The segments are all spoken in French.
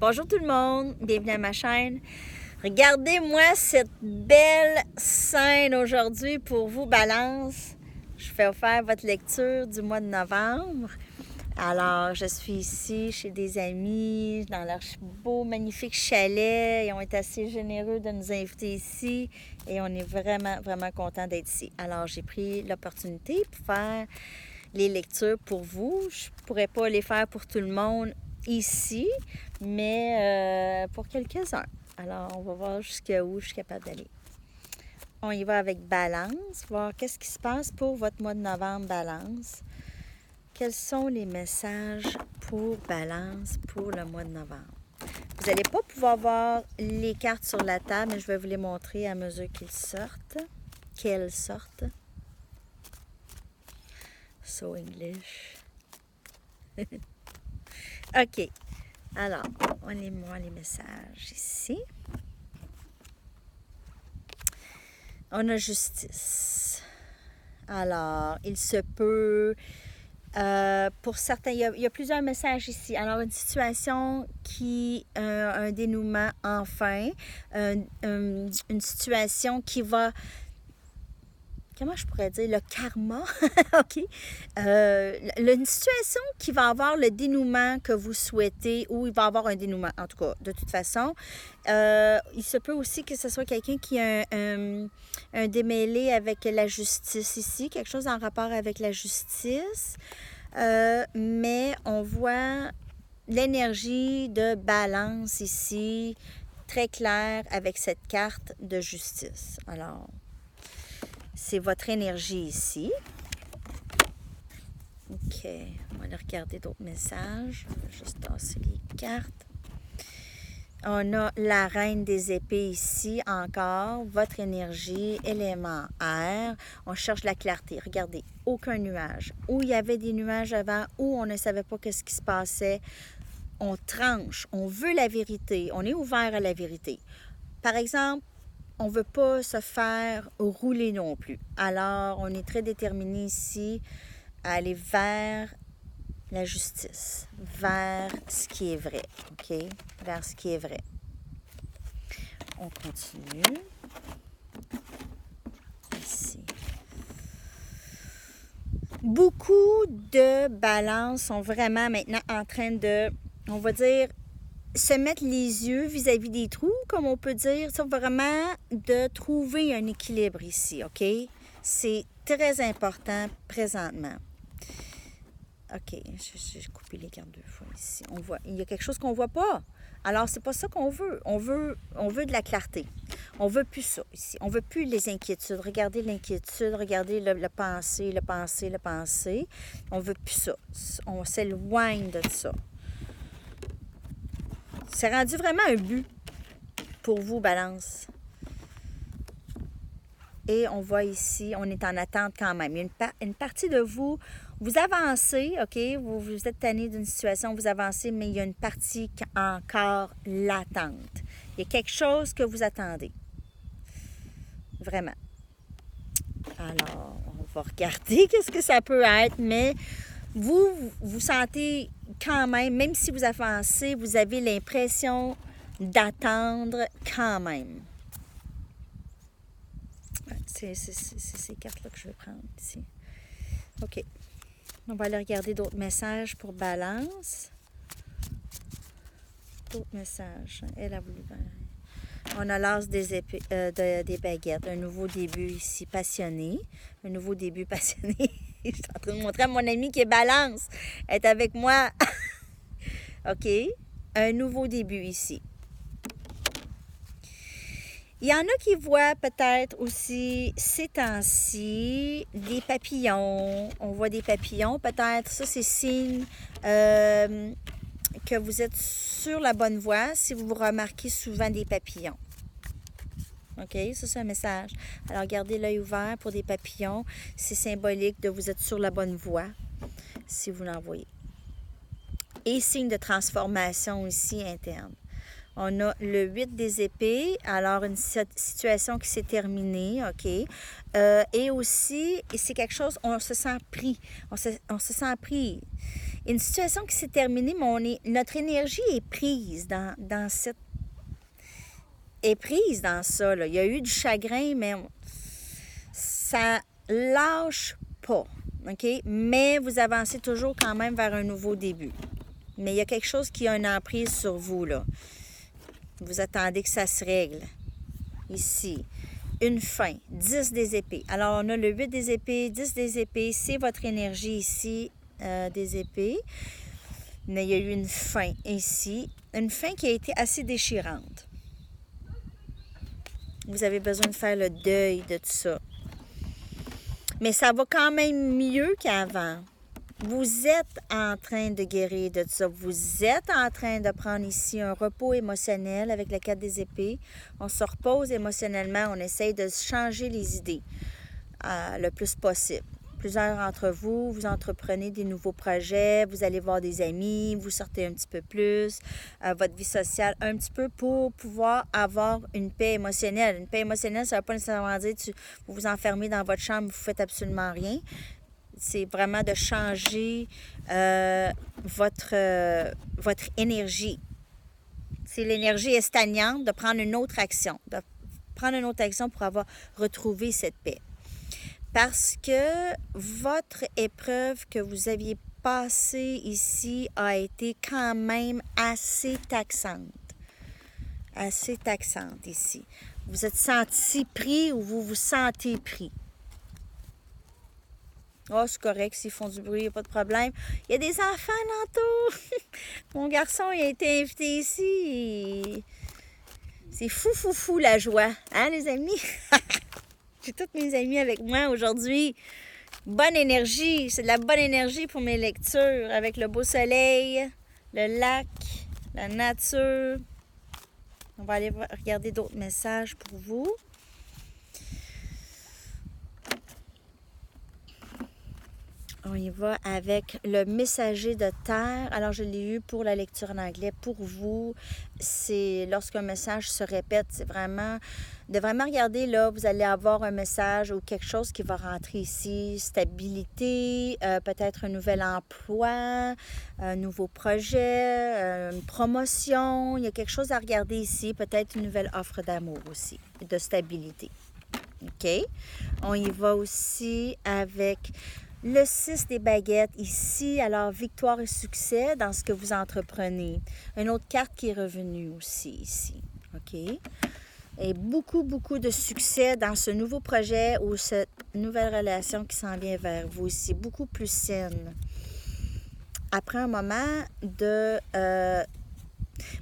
Bonjour tout le monde, bienvenue à ma chaîne. Regardez-moi cette belle scène aujourd'hui pour vous, Balance. Je fais faire votre lecture du mois de novembre. Alors, je suis ici chez des amis, dans leur beau, magnifique chalet. Ils ont été assez généreux de nous inviter ici et on est vraiment, vraiment content d'être ici. Alors, j'ai pris l'opportunité pour faire les lectures pour vous. Je ne pourrais pas les faire pour tout le monde ici, mais pour quelques-uns. Alors, on va voir jusqu'à où je suis capable d'aller. On y va avec Balance, voir qu'est-ce qui se passe pour votre mois de novembre, Balance. Quels sont les messages pour Balance pour le mois de novembre? Vous n'allez pas pouvoir voir les cartes sur la table, mais je vais vous les montrer à mesure qu'ils sortent. Qu'elles sortent. So English. OK. Alors, on les voit les messages ici. On a justice. Alors, il se peut... pour certains, il y a plusieurs messages ici. Alors, une situation qui a un dénouement enfin. Une situation qui va... Comment je pourrais dire? Le karma, OK? Une situation qui va avoir le dénouement que vous souhaitez, ou il va avoir un dénouement, en tout cas, de toute façon. Il se peut aussi que ce soit quelqu'un qui a un démêlé avec la justice ici, quelque chose en rapport avec la justice. Mais on voit l'énergie de Balance ici, très claire avec cette carte de justice. Alors... c'est votre énergie ici. OK. On va aller regarder d'autres messages. Je vais juste tasser les cartes. On a la reine des épées ici encore. Votre énergie, élément air. On cherche la clarté. Regardez, aucun nuage. Où il y avait des nuages avant, où on ne savait pas ce qui se passait. On tranche. On veut la vérité. On est ouvert à la vérité. Par exemple, on ne veut pas se faire rouler non plus. Alors, on est très déterminé ici à aller vers la justice, vers ce qui est vrai, OK? Vers ce qui est vrai. On continue. Ici. Beaucoup de balances sont vraiment maintenant en train de, on va dire, se mettre les yeux vis-à-vis des trous, comme on peut dire, ça vraiment de trouver un équilibre ici, OK? C'est très important présentement. OK, j'ai coupé les cartes 2 fois ici. On voit, il y a quelque chose qu'on ne voit pas. Alors, c'est pas ça qu'on veut. On veut de la clarté. On veut plus ça ici. On veut plus les inquiétudes. Regardez l'inquiétude, regardez le pensée, le pensée, le pensée. On veut plus ça. On s'éloigne de ça. C'est rendu vraiment un but pour vous, Balance. Et on voit ici, on est en attente quand même. Il y a une partie de vous, vous avancez, OK? Vous êtes tanné d'une situation, vous avancez, mais il y a une partie encore latente. Il y a quelque chose que vous attendez. Vraiment. Alors, on va regarder qu'est-ce que ça peut être, mais vous sentez quand même si vous avancez, vous avez l'impression d'attendre quand même. C'est ces cartes-là que je vais prendre ici. OK. On va aller regarder d'autres messages pour Balance. D'autres messages. Elle a voulu... On a l'as des épées, des baguettes. Un nouveau début ici, passionné. Un nouveau début passionné. Je suis en train de montrer à mon ami qui est Balance. Elle est avec moi. OK. Un nouveau début ici. Il y en a qui voient peut-être aussi ces temps-ci des papillons. On voit des papillons. Peut-être ça, c'est signe que vous êtes sur la bonne voie si vous remarquez souvent des papillons. OK? Ça, c'est un message. Alors, gardez l'œil ouvert pour des papillons. C'est symbolique de vous être sur la bonne voie si vous l'en voyez. Et signe de transformation ici interne. On a le 8 des épées, alors une situation qui s'est terminée, OK? Et aussi, c'est quelque chose, on se sent pris. On se sent pris. Une situation qui s'est terminée, mais notre énergie est prise dans cette... est prise dans ça, là. Il y a eu du chagrin, mais ça lâche pas, OK? Mais vous avancez toujours quand même vers un nouveau début. Mais il y a quelque chose qui a une emprise sur vous, là. Vous attendez que ça se règle. Ici, une fin, 10 des épées. Alors, on a le 8 des épées, 10 des épées, c'est votre énergie ici des épées. Mais il y a eu une fin ici, une fin qui a été assez déchirante. Vous avez besoin de faire le deuil de tout ça. Mais ça va quand même mieux qu'avant. Vous êtes en train de guérir de tout ça. Vous êtes en train de prendre ici un repos émotionnel avec la 4 des épées. On se repose émotionnellement. On essaye de changer les idées le plus possible. Plusieurs d'entre vous, vous entreprenez des nouveaux projets, vous allez voir des amis, vous sortez un petit peu plus, votre vie sociale un petit peu pour pouvoir avoir une paix émotionnelle. Une paix émotionnelle, ça ne veut pas nécessairement dire que vous vous enfermez dans votre chambre, vous ne faites absolument rien. C'est vraiment de changer votre énergie. C'est l'énergie est stagnante, de prendre une autre action. De prendre une autre action pour retrouver cette paix. Parce que votre épreuve que vous aviez passée ici a été quand même assez taxante. Assez taxante ici. Vous êtes senti pris ou vous vous sentez pris. Oh, c'est correct, s'ils font du bruit, il n'y a pas de problème. Il y a des enfants alentour. Mon garçon, il a été invité ici. C'est fou la joie. Hein, les amis? J'ai toutes mes amies avec moi aujourd'hui. Bonne énergie. C'est de la bonne énergie pour mes lectures. Avec le beau soleil, le lac, la nature. On va aller regarder d'autres messages pour vous. On y va avec le messager de terre. Alors, je l'ai eu pour la lecture en anglais. Pour vous, c'est lorsqu'un message se répète, c'est vraiment de vraiment regarder là, vous allez avoir un message ou quelque chose qui va rentrer ici. Stabilité, peut-être un nouvel emploi, un nouveau projet, une promotion. Il y a quelque chose à regarder ici. Peut-être une nouvelle offre d'amour aussi, de stabilité. OK? On y va aussi avec le 6 des baguettes ici, alors victoire et succès dans ce que vous entreprenez. Une autre carte qui est revenue aussi ici. OK? Et beaucoup de succès dans ce nouveau projet ou cette nouvelle relation qui s'en vient vers vous ici. Beaucoup plus saine. Après un moment de...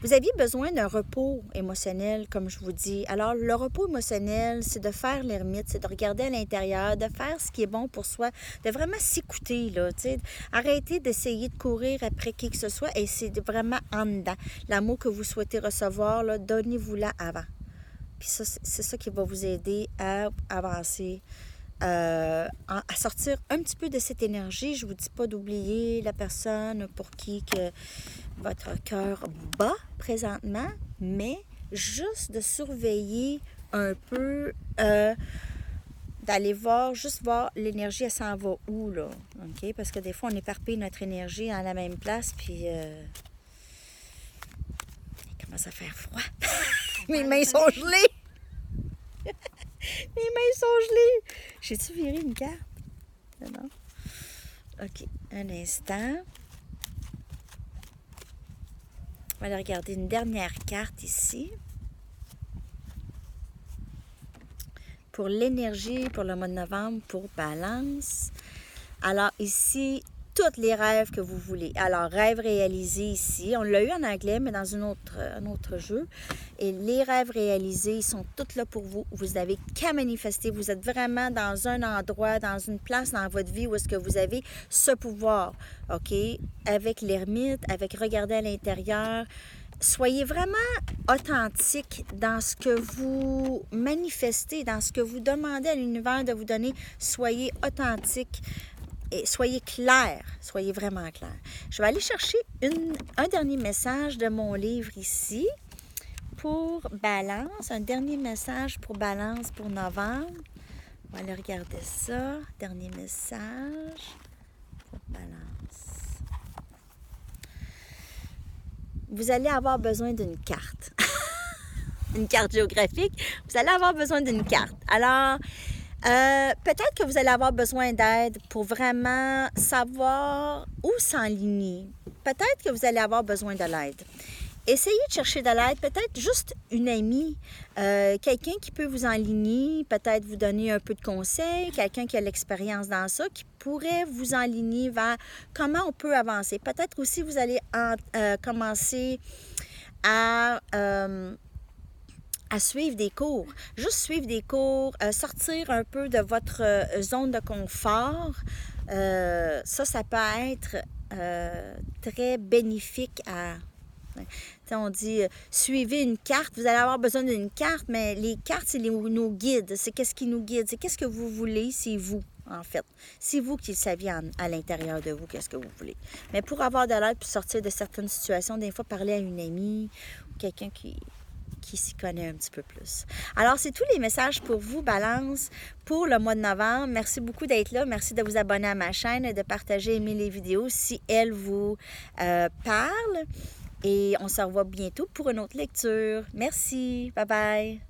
vous aviez besoin d'un repos émotionnel, comme je vous dis. Alors, le repos émotionnel, c'est de faire l'ermite, c'est de regarder à l'intérieur, de faire ce qui est bon pour soi, de vraiment s'écouter, là, tu sais. Arrêtez d'essayer de courir après qui que ce soit et c'est vraiment en dedans. L'amour que vous souhaitez recevoir, là, donnez-vous-la avant. Puis ça, c'est ça qui va vous aider à avancer, à sortir un petit peu de cette énergie. Je ne vous dis pas d'oublier la personne pour qui que votre cœur bat présentement, mais juste de surveiller un peu, d'aller voir, juste voir l'énergie, elle s'en va où, là, OK? Parce que des fois, on éparpille notre énergie à la même place, puis il commence à faire froid. Mes mains sont gelées! Mes mains sont gelées! J'ai-tu viré une carte? Non? OK, un instant. On va aller regarder une dernière carte ici. Pour l'énergie, pour le mois de novembre, pour Balance. Alors ici, tous les rêves que vous voulez. Alors, rêves réalisés ici. On l'a eu en anglais, mais dans un autre jeu. Et les rêves réalisés, ils sont tous là pour vous. Vous n'avez qu'à manifester. Vous êtes vraiment dans un endroit, dans une place dans votre vie où est-ce que vous avez ce pouvoir. OK? Avec l'ermite, avec regarder à l'intérieur. Soyez vraiment authentique dans ce que vous manifestez, dans ce que vous demandez à l'univers de vous donner. Soyez authentique. Et soyez clair, soyez vraiment clair. Je vais aller chercher un dernier message de mon livre ici pour Balance. Un dernier message pour Balance pour novembre. On va aller regarder ça. Dernier message pour Balance. vous allez avoir besoin d'une carte. Une carte géographique, vous allez avoir besoin d'une carte. Alors, peut-être que vous allez avoir besoin d'aide pour vraiment savoir où s'enligner. Peut-être que vous allez avoir besoin de l'aide. Essayez de chercher de l'aide, peut-être juste une amie, quelqu'un qui peut vous enligner, peut-être vous donner un peu de conseils, quelqu'un qui a l'expérience dans ça, qui pourrait vous enligner vers comment on peut avancer. Peut-être aussi vous allez commencer à suivre des cours. Juste suivre des cours, sortir un peu de votre zone de confort. Ça peut être très bénéfique à... On dit, suivez une carte, vous allez avoir besoin d'une carte, mais les cartes, c'est nos guides. C'est qu'est-ce qui nous guide. C'est qu'est-ce que vous voulez, c'est vous, en fait. C'est vous qui le saviez à l'intérieur de vous, qu'est-ce que vous voulez. Mais pour avoir de l'aide, pour sortir de certaines situations, des fois, parler à une amie ou quelqu'un qui s'y connaît un petit peu plus. Alors, c'est tous les messages pour vous, Balance, pour le mois de novembre. Merci beaucoup d'être là. Merci de vous abonner à ma chaîne et de partager, aimer les vidéos si elles vous parlent. Et on se revoit bientôt pour une autre lecture. Merci. Bye bye.